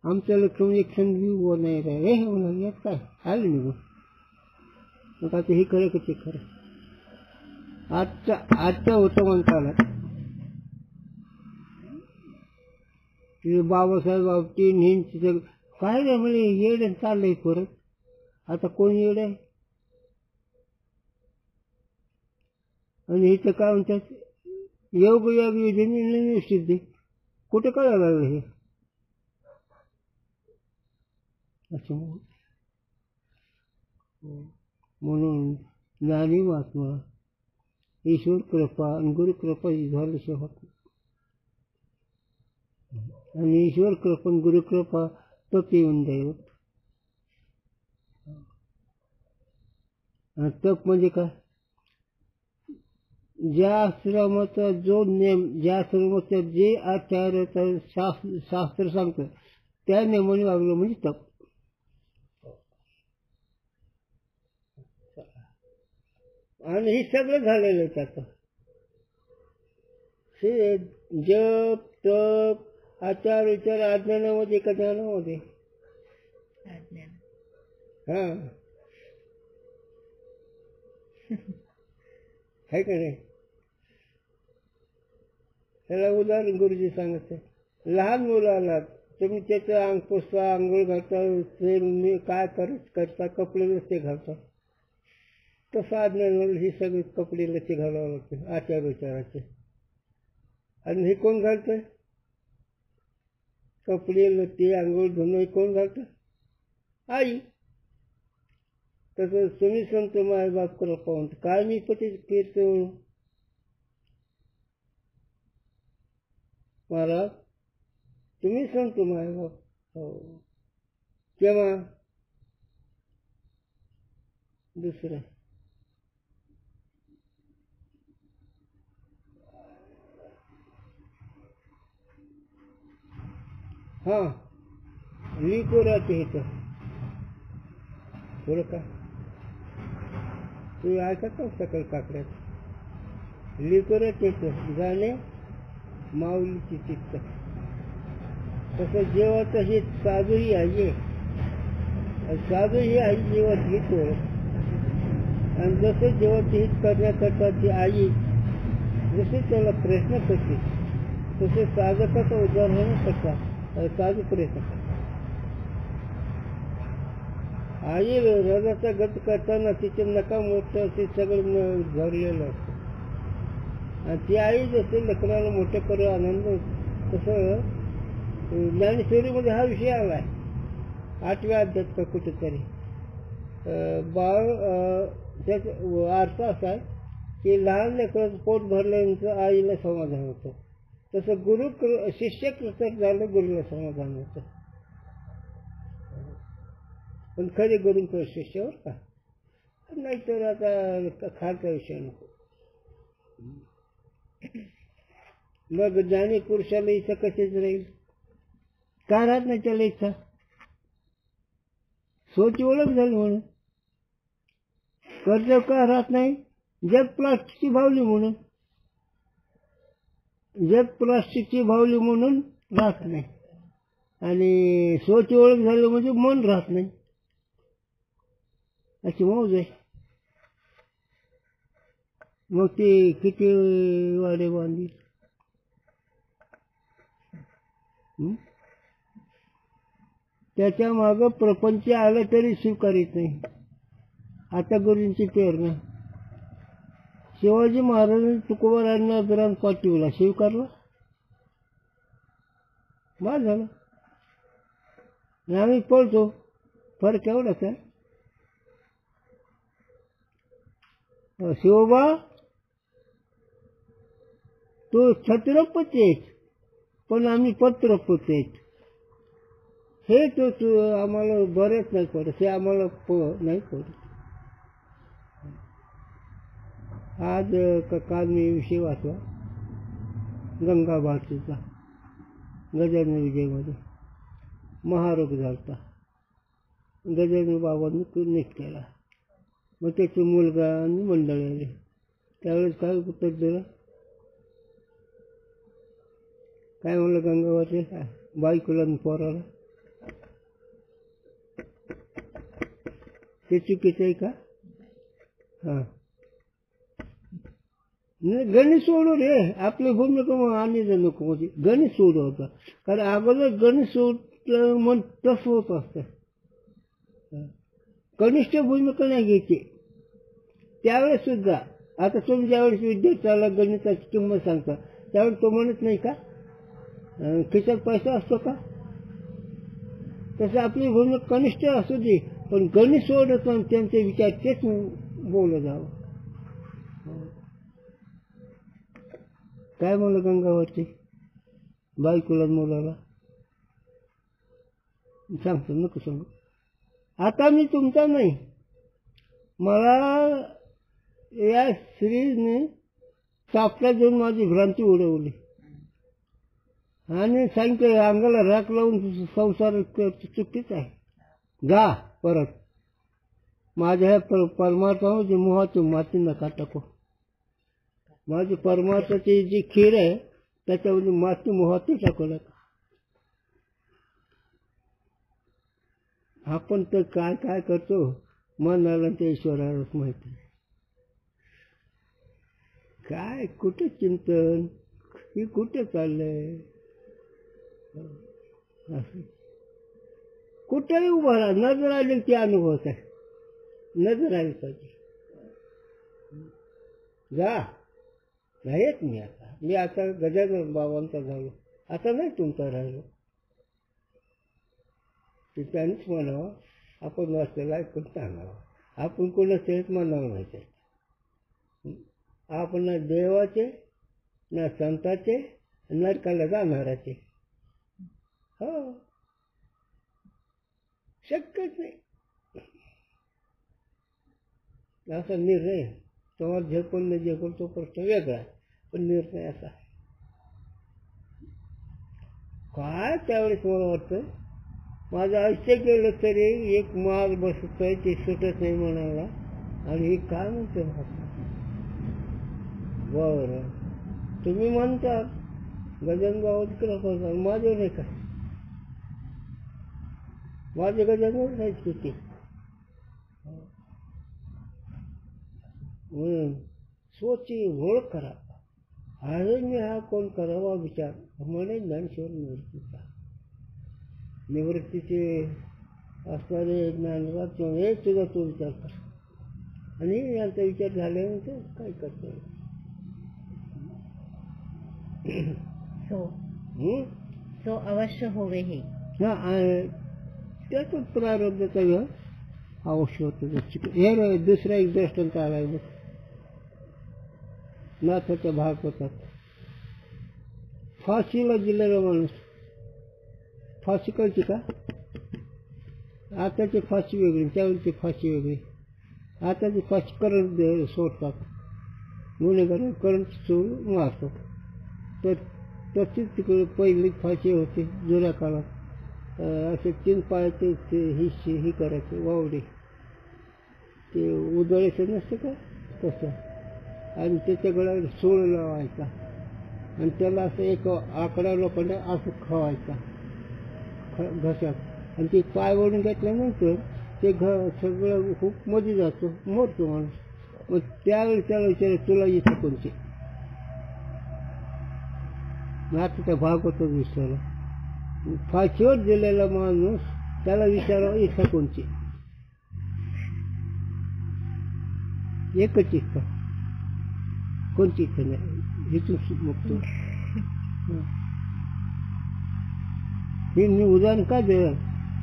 आमच्या लक्ष्मण एक क्षण उभं नाही राहिले, हे म्हणा यात काय आलं निघून. मग आता हे खरं का ते खरं. आजचा होतं म्हणता आला तिथे बाबासाहेब आवटी हिंद तिथं काय नाही म्हणे येड चाललंय परत. आता कोण येड आहे. आणि इथं काय म्हणतात योग योजने सिद्धी कुठे कळायला लागलं हे असं. म्हणून ज्ञानी महात्मा ईश्वर कृपा आणि गुरु कृपा झाल्याशिवाय होत. आणि ईश्वर कृपा आणि गुरु कृपा तप येऊन दैवत. तप म्हणजे काय, ज्या आश्रमाचा जो नेम, ज्या आश्रमाचा जे आचार्याचं शास्त्र सांगतं त्या नेमाने वागलं म्हणजे तप. आणि हे सगळं झालेलं आहे त्याचं. हे जप तप आचार विचार अज्ञानामध्ये का ज्ञानामध्ये. हा आहे का नाही. त्याला उदाहरण गुरुजी सांगत आहे. लहान मुलाला तुम्ही त्याचं अंग पुसता, आंघोळ घालता, काय करता, कपडे लत्ते घालता. तसं अज्ञानाला ही सगळे कपडे लत्ते घालावं लागते आचार विचाराचे. आणि हे कोण घालतंय कपडे लत्ते आंघोळ धुणं कोण घालतं, आई. तसं तुम्ही संत माय बाप करा पाहून काय मी पती कीर्तन महाराज तुम्ही संत माय बाप. हो केव्हा दुसरं हा लिको राहते इथं थोडं का तू ऐकत का सकल काकड्यात लिकोरात येतं जाणे माऊलीची चित्त. तसं जेव्हा ही साधूही आहे, साधूही आई जेव्हा घेतो आणि जसं जेव्हा ते हित करण्याकरता ती आई जसे त्याला प्रश्न करते तसे साधकाचं उदाहरण करतात. साधू प्रयत्न करतात. आई रथाचा गत करताना तिचे नका मोठं ते सगळं झरलेलं असतं. आणि ती आई जसे लेकराला मोठं करू आनंद तसं ज्ञानेश्वरीमध्ये हा विषय आला आहे 8व्या अध्यायात का कुठेतरी. बाळ त्याचा अर्थ असा आहे की लहान लेकराचं पोट भरल्यानंतर आईला समाधान होतं. तसं गुरु शिष्य कृतज्ञ झालं गुरुला समाधान होतं. पण खरे गुरुंचं शिष्यावर का नाहीतर आता खालचा विषय नको. मग ज्ञानी पुरुषाला इच्छा कशीच राहील का राहत नाही त्याला इच्छा. स्वतःची ओळख झाली म्हणून. कर्तव्य का राहत नाही, जग प्लास्टिकची भावली म्हणून. जग प्लास्टिकची भावली म्हणून राहत नाही. आणि स्वतःची ओळख झाली म्हणजे मन राहत नाही. अशी मौज आहे. मग ते किती वाडे बांधली. त्याच्या मागं प्रपंच आलं तरी स्वीकारित नाही. आता गुरूंची प्रेरणा. शिवाजी महाराजांनी तुकोबारायांना ग्राम पाठवला, स्वीकारला, बाद झालं. आम्ही पळतो, फरक एवढाच आहे. शिवबा तो छत्रपती आहेत, पण आम्ही पत्रपती आहेत. हे तो आम्हाला बरेच नाही पडत, हे आम्हाला नाही पडत. आज काल मी विषय वाचला गंगा भारतीचा, गजानन विजयमध्ये महारोग झाला. गजानन बाबांनी नीट केला. मग त्याचे मुलगा आणि मंडळी आले. त्यावेळेस काय उत्तर दिलं, काय म्हणलं गंगावरचे बायकोला आणि पोराला, ते चुकीचं आहे का? हां, नाही गणित सोडू रे, आपली भूमिका आणि नको म्हणजे गणित सोडू होता. कारण अगोदर गणित सोडलं मन तसं होत असतं. कनिष्ठ भूमिका नाही घ्यायची त्यावेळेस सुद्धा. आता तुम्ही ज्यावेळेस विद्यार्थ्याला गणिताची किंमत सांगता त्यावेळेस तो म्हणत नाही का खिशात पैसा असतो का? तसं आपली भूमिका कनिष्ठ असू दे, पण गणित सोडत नाही, त्यांचे विचार तेच बोलत जावं. काय म्हणलं गंगावरती बायकोला मुलाला, सांगतो नको सांगू. आता मी तुमचा नाही, मला या स्त्रीने सापला देऊन माझी भ्रांती उडवली आणि सांगितलं अंगाला राख लावून संसार चुकीच आहे, जा परत. माझ्या ह्या परमार्थामध्ये मोहाची माती नका टाकू. माझी परमार्थाची जी खीर आहे त्याच्यामध्ये माती मोहाती टाकू नका. आपण तर काय काय करतो मनाला ते ईश्वरालाच माहिती. काय कुठे चिंतन, ही कुठे चाललंय, कुठेही उभा राहा. नजर आली ती अनुभवत आहे, नजर आली पाहिजे. जा नाहीत मी आता गजानन बाबांचा झालो, आता नाही तुमचा राहिलो. ते त्यांनीच म्हणावं, आपण वाचलेला ऐकून सांगावं. आपण कोणाच म्हणावं माहिती आहे. आपण ना देवाचे ना संताचे नरकाला जाणाराचे. हो, शक्यच नाही असा निर्णय. तुम्हाला झेपून नाही झेपून तो प्रश्न वेगळा, पण निर्णय असा काय. त्यावेळेस मला वाटतं माझं आयुष्य गेलं तरी एक माल बसत आहे ते सुटत नाही म्हणाला. आणि हे काय म्हणते बरं तुम्ही म्हणता गजानन बाबा तिकडं करता, माझं नाही काय, माझे गजानन नाहीच किती. म्हणून स्वची ओळख करा. आहे मी हा कोण करावा विचार म्हणे ज्ञानेश्वर निवृत्तीचा. निवृत्तीचे असणारे ज्ञानराज किंवा हे सुद्धा तो विचार कर. आणि यांचा विचार झाल्यानंतर काय करतो. सो अवश्य होवे हे. त्याच प्रारब्धाचा वेळ अवश्य होतं. हे दुसरा एक दृष्टांत आला नाथाचा भाग होतात. फाशीला दिलेला माणूस, फाशी कळची का? आताची फाशी वेगळी, त्यावेळीची फाशी वेगळी. आताची फाशी करंट सोडतात, गुन्हेगार करंट सोडून मारतात. तर तशीच तिकडे पहिली फाशी होती जुन्या काळात. असे 3 पायाचे ही करायचे वावडे, ते उदळायचं नसतं का तसं. आणि त्याच्या गळ्यावर सोळ लावायचा आणि त्याला असं एक आकडा लोखंड असं खवायचा घशात. आणि ते पाय ओढून घेतल्यानंतर ते सगळं खूप मध्ये जातो, मोडतो माणूस. मग त्यावेळी त्याला विचार तुला येतं कोणते. आता त्या भाग होतो दिसला. फाशीवर दिलेला माणूस त्याला विचारावं इच्छा कोणची, एकच इच्छा, कोणती इच्छा नाही, इथून मुक्त. हे मी उदाहरण का दिलं,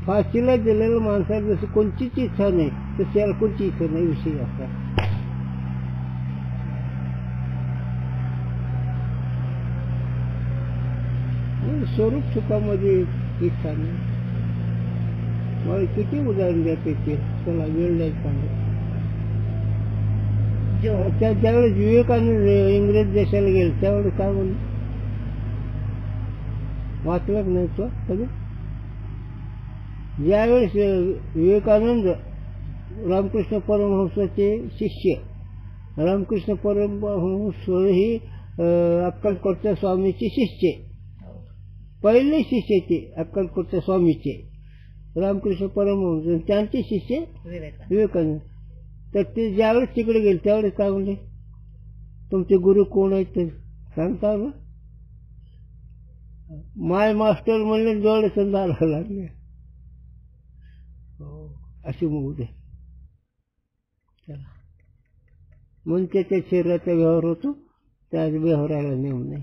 फाशीला दिलेल्या माणसाला जसं कोणतीच इच्छा नाही तर त्याला कोणती इच्छा नाही विषय असतात. स्वरूप सुखामध्ये इच्छा नाही. मला किती उदाहरण द्यायचे ते, चला वेळ नाही सांगत. त्यावेळेस विवेकानंद इंग्रज देशाला गेले त्यावेळेस काय म्हणलं, वाचलंच नाही तो कधी. ज्यावेळेस विवेकानंद रामकृष्ण परमहंसाचे शिष्य, रामकृष्ण परमहंस ही अक्कलकोटच्या स्वामीचे शिष्य, पहिले शिष्य ते अक्कलकोटच्या स्वामीचे रामकृष्ण परमहंस, त्यांचे शिष्य विवेकानंद. तर ते ज्यावेळेस तिकडे गेले त्यावेळेस काय म्हणले, तुमचे गुरु कोण आहेत ते सांगता ना. माय मास्टर म्हणले डोळे संधारा लागले. अशी मुहूर्त आहे. चला म्हणून त्याच्या शरीराचा व्यवहार होतो, त्या व्यवहाराला नेम नाही.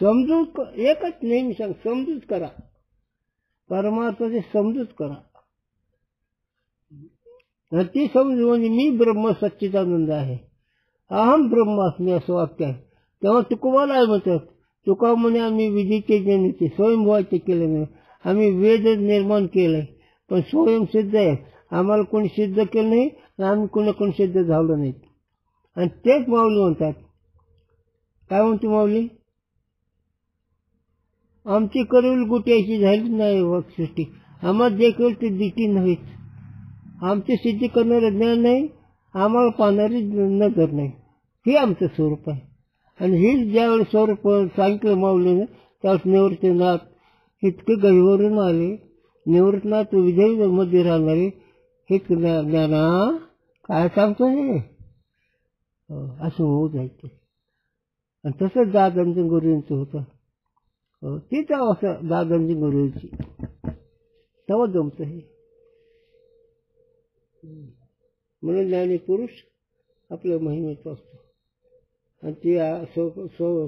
समजूत एकच नेहमी सांग, समजूत करा, परमार्थाची समजूत करा. ती समजू म्हणजे मी ब्रह्म सच्चिदानंद आहे, अहम ब्रह्मास्मी असं वाक्य आहे. तेव्हा तुकोबाला आहे म्हणतात, तुका म्हणे आम्ही विधीचे जनिते स्वयंभूवाचे केले नाही, आम्ही वेद निर्माण केलंय पण स्वयंसिद्ध आहे, आम्हाला कोणी सिद्ध केलं नाही आणि आम्ही कोणी सिद्ध झालो नाही. आणि तेच माऊली म्हणतात. काय म्हणते माऊली, आमची करवली गुट्याची झाली नाही सृष्टी, आम्हाला देखील ती दिटी नव्हेच. आमची सिद्धी करणारं ज्ञान नाही, आम्हाला पाहणारी नजर नाही. हे आमचं स्वरूप आहे. आणि हेच ज्यावेळेस स्वरूप सांगितलं माऊलीनं त्यावेळेस निवृत्तीनाथ इतके गहिवरून आले. निवृत्तीनाथ विजय मध्ये राहणारे हे ज्ञाना काय सांगतो हे असं होऊ जायचं. आणि तसंच दादांचं गुरुंचं होतं. तीच अवस्था दादांची गुरुंची, तेव्हा जमतं हे. म्हणून ज्ञानी पुरुष आपल्या महिमेत असतो आणि ते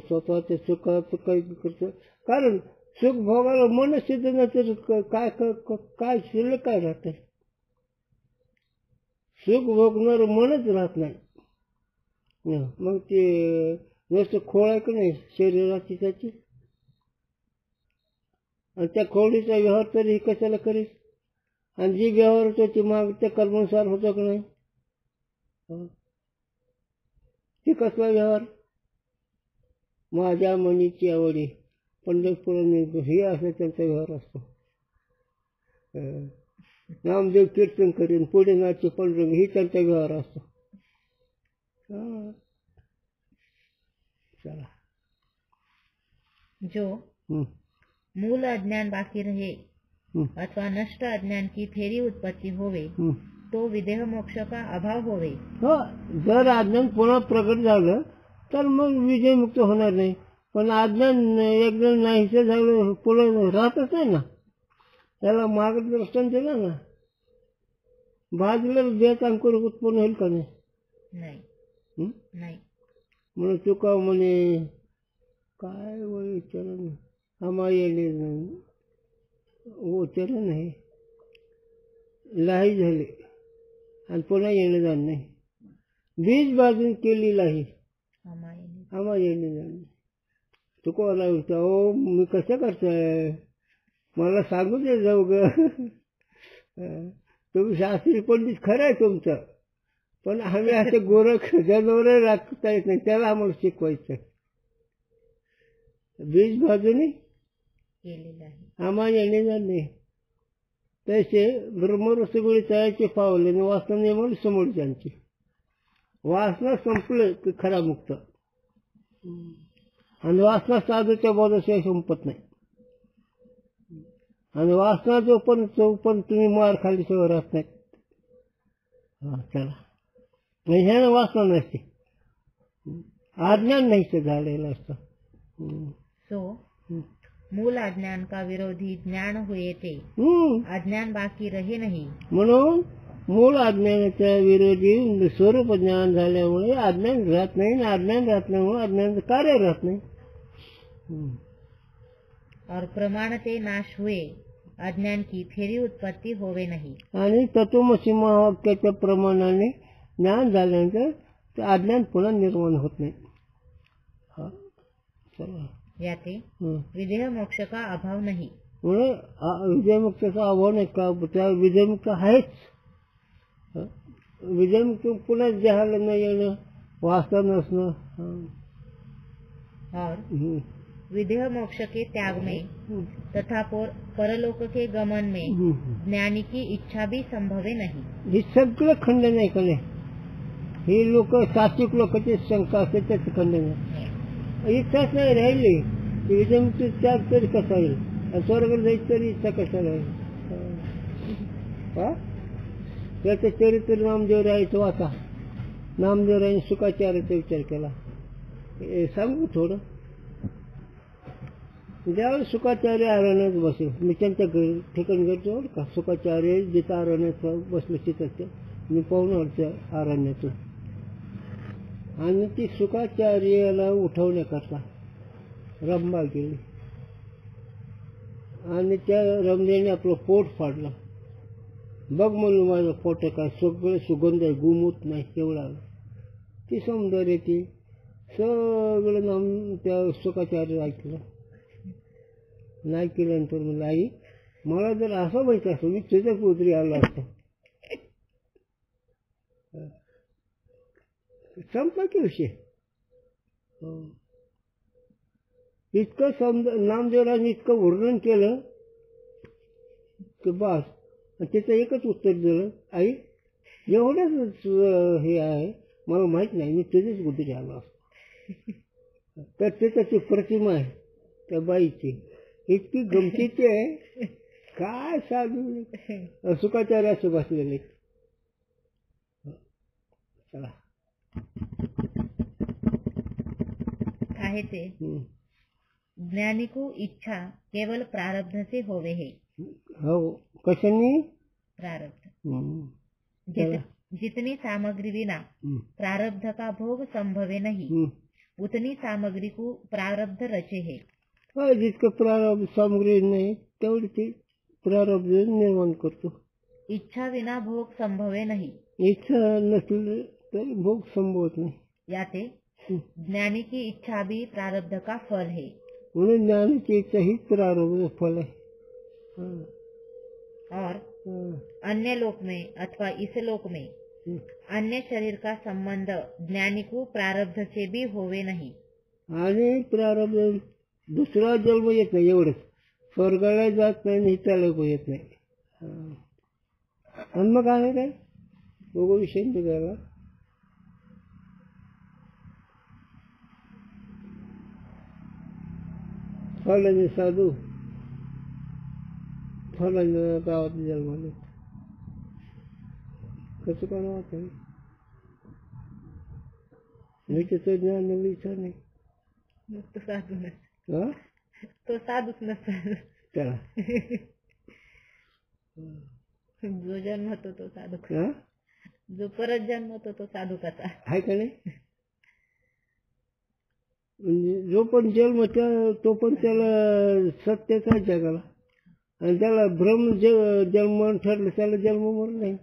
स्वतःच्या सुखाचं काही करतो. कारण सुख भोगायला मन सिद्ध नसेल काय काय शिल्लक काय राहत. सुख भोगणार मनच राहत नाही. मग ते नुसतं खोळ आहे का नाही शरीराची त्याची, आणि त्या खोडीचा व्यवहार तरी कशाला करीस. आणि जी व्यवहार होतो ती माग त्या कर्मानुसार होतो का नाही, ती कसला व्यवहार. माझ्या मनीची आवडी पंढरपुरात हे असं त्यांचा व्यवहार असतो. नामदेव कीर्तन करीन पुढे नाचे पंढरंग ही त्यांचा व्यवहार असतो. चला जो मूल अज्ञान बाकी रहे अथवा नष्ट अज्ञान की फेरी उत्पत्ती होवे तो विदेह मोक्ष का अभाव होवे. हो, जर अज्ञान पुन्हा प्रकट झालं तर मग विजय मुक्त होणार नाही. पण अज्ञान एकदम नाहीसे झालं पुढे राहतच नाही ना. त्याला मार्गदर्शन दिलं ना, भाजलेलं देत अंकुर उत्पन्न होईल का नाही. म्हणून चुका म्हणे काय वय चरण आम्हा येणे चरण आहे लाही झाले आणि पुन्हा येणं जाण नाही. बीज बाजून केली लाही आम्हा येणे जाण. चुकवायला होता ओ मी कसं करताय मला सांगू दे जाऊ ग. तुम्ही शास्त्री पंडित खरं आहे तुमचं, पण आम्ही असे गोरख जनावर राखता येत नाही, त्याला आम्हाला शिकवायचं. बीज बाजूने आम्हा येणे जाणे तसे ब्रह्मरसगुळी तयाचे पावले वासना नेमून समोरच्यांची. वासना संपलं की खरा मुक्त, आणि वासना साधूच्या बोधाशिवाय संपत नाही. आणि वासना जोपर्यंत तुम्ही मार खालीशिवाय राहत नाही. चला ह्यानं वासना नसते, अज्ञान नाहीच झालेलं असतं. सो मूल अज्ञान का विरोधी ज्ञान हुए ते अज्ञान बाकी रहे नाही. म्हणून मूळ अज्ञानाच्या विरोधी स्वरूप ज्ञान झाल्यामुळे अज्ञान राहत नाही. अज्ञान राहत नाही अज्ञानाचं कार्य राहत नाही. और प्रमाण ते नाश हुए अज्ञान की फेरी उत्पत्ती होवे नाही. आणि तत्वमसी महावाक्याच्या प्रमाणाने ज्ञान झाल्यानंतर ते अज्ञान पुन्हा निर्माण होत नाही. याते विदेह मोक्ष का अभाव नाही. म्हणून विजयमुक्ताचा अभाव नाही का? त्या विजयमुक्त आहेच. विजयमुक्त पुन्हा जहाल न येणं, वासना नसणं. और विदेह मोक्ष के त्याग में तथा परलोक के गमन में ज्ञानी की इच्छा भी संभवे नाही. हे सगळं खंडन आहे का नाही? हे लोक सात्विक लोकांची शंका असते त्याचं खंडन आहे. इच्छाच नाही राहिली की विजयमुक्ती त्याग तरी कसा येईल? स्वर्गाला जायची तरी इच्छा कसा राहील? त्याचं चरित्र नामदेव राहायचं वाचा. नामदेव राहीन सुखाचार्याचा विचार केला. सांगू थोडं. ज्यावेळेस सुखाचार्य आरण्यात बसले, मी त्यांच्या ठिकाणी गेलो का, सुखाचार्य जिथं आरण्यात बसले तिथं मी पाहून आलो आरण्यातून. आणि ती सुखाचार्याला उठवण्याकरता रंभा गेली आणि त्या रंभेने आपलं पोट फाडलं. बघ म्हणून माझं पोट काय सगळं सुगंध आहे, गुमूत नाही एवढा. ती सौंदर्य ती सगळं नाम त्या सुखाचार्य ऐकलं. नाही केल्यानंतर म्हणलं, आई मला जर असं माहिती असं मी तुझ्या पुत्री आलो असतो. संपला की विषय. इतकं नामदेवराजांनी इतकं वर्णन केलं की बस. त्याचं एकच उत्तर दिलं, आई एवढंच हे आहे, मला माहित नाही, मी तुझीच बुद्धी आलो असतो. तर त्याची प्रतिमा आहे त्या बाईची, इतकी गमतीची आहे. काय साधू सुखाचार्य असे बसलेले. चला काहे ते ज्ञानी को इच्छा केवल प्रारब्ध से होवे है. हो, कशाने? प्रारब्ध. जितनी सामग्री बिना प्रारब्ध का भोग संभवे नहीं, उतनी सामग्री को प्रारब्ध रचे है. जितकं प्रारब्ध सामग्री नाही तेवढी ती प्रारब्ध निर्माण करतो. इच्छा विना भोग संभवे नाही. इच्छा नसली तर भोग संभवत नाही. याते ज्ञानी की इच्छा भी प्रारब्ध का फल है. म्हणून ज्ञानाची इच्छा ही प्रारब्ध फल है. और अन्य लोक में अथवा इस लोक में अन्य शरीर का संबंध ज्ञानी को प्रारब्ध से भी होवे नहीं. आणि प्रारब्ध दुसरा जन्म येत नाही एवढंच. स्वर्गाला जात नाही, त्याला येत नाही. आणि मग आहे काय बघू विषय निघाला. फलाने साधू फलाने गावात जन्माले कसं करावं? मी त्याचं ज्ञान इच्छा नाही. तो साधू नसतो. तो साधूच नसतो त्याला. जो जन्म होतो तो साधू, जो परत जन्म होतो तो साधू कसा आहे का नाही? म्हणजे जो पण जन्म तो पण त्याला सत्याचा जगाला, आणि त्याला भ्रम जन्म ठरलं त्याला जन्म मरण नाही.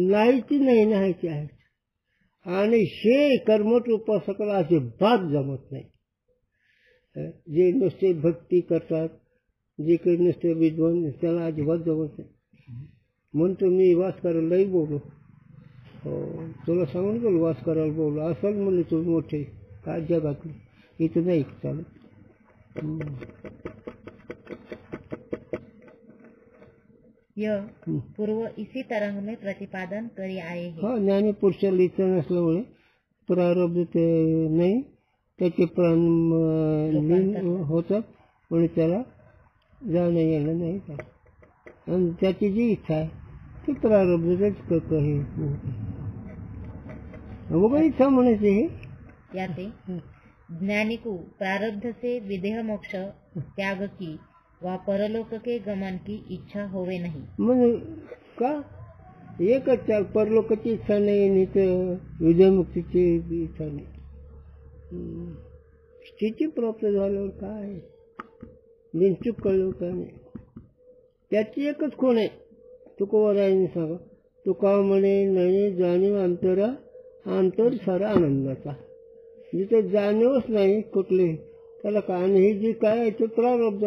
नाहीची नाही नाहीची आहे. आणि हे कर्मठ उपासकाला अजिबात जमत नाही. जे नुसते भक्ती करतात, जे काही नुसते विद्वान त्याला अजिबात जमत नाही. म्हणतो मी वास करायलाही बोललो, तुला सांगून बोल वास करायला बोललो असाल म्हणले तुम्ही मोठे काय जगातले, इथं नाही चालत. यह पूर्व इसी तरंग में प्रतिपादन करी आए हैं. हा, ज्ञानी पुरुषाला इच्छा नसल्यामुळे प्रारब्ध ते नाही, त्याचे प्राण होतात म्हणून त्याला जाणं येणं नाही का. आणि त्याची जी इच्छा आहे ती प्रारब्धच हे मग इच्छा म्हणायची. हे याते ज्ञानिकु प्रारब्ध से विदेह मोक्ष त्याग की वा परलोक के गमन की इच्छा होवे नाही. म्हणून का एकच चाल, परलोकाची इच्छा नाही आणि विजयमुक्तीची इच्छा नाही. स्थिती प्राप्त झाल्यावर काय बिनचूक कळलं का नाही. त्याची एकच कोण आहे तुकोबारायांनी सांगा. तुका म्हणे नाही जाणीव अंतरा अंतर सारा आनंदाचा. जिथे जाणीवच नाही कुठली त्याला काय नाही. जी काय आहे ते प्रारब्ध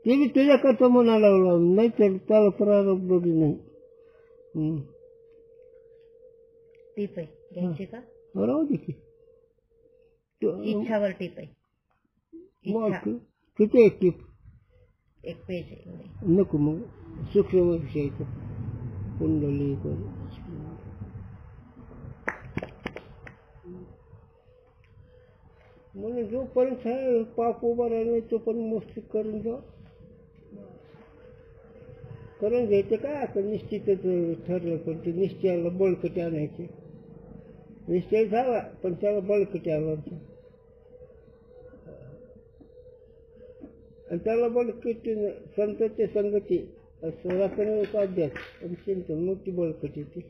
ते बी तुझ्याकरता म्हणायला लागलो नाही तर त्याला प्रारब्ध बी नाही. टिप आहे घ्यायची का? राहू दे की इच्छावर टिप आहे. इच्छा किती एक टीप एक पेज आहे. नको मग सूक्ष्म विषयाचं कुंडली म्हणून जोपर्यंत पाप उभा राहिला तोपर्यंत मस्ती करून जा. करून घ्यायचं काय आता निश्चितच ठरलं. पण ते निश्चयाला बळकटी आणायचे. निश्चय झाला पण त्याला बळकटी आणायचं आणि त्याला बळकटी संतते संगती असं रासायनिक अभ्यास आणि चिंतन मोठी बळकटी. ती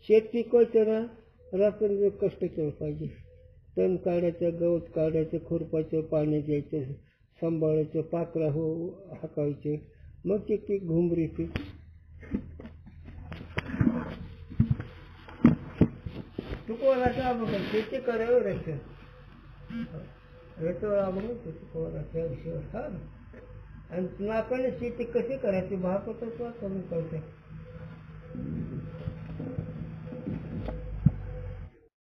शेत पिकवायचं ना रासायनिक कष्ट केलं पाहिजे. तण काढायचं, गवत काढायचं, खुरपायचं, पाणी द्यायचं, सांभाळायचं, पाकळा हाकायचे, मग ते पीक घुमरी पीक. तू कोणाचा अभंग शेती करावं राहायचं याच्यावर अभंग होतो कोणाच्या विषयावर. हा आणि नाकाने शेती कशी करायची भाकतच कमी करते.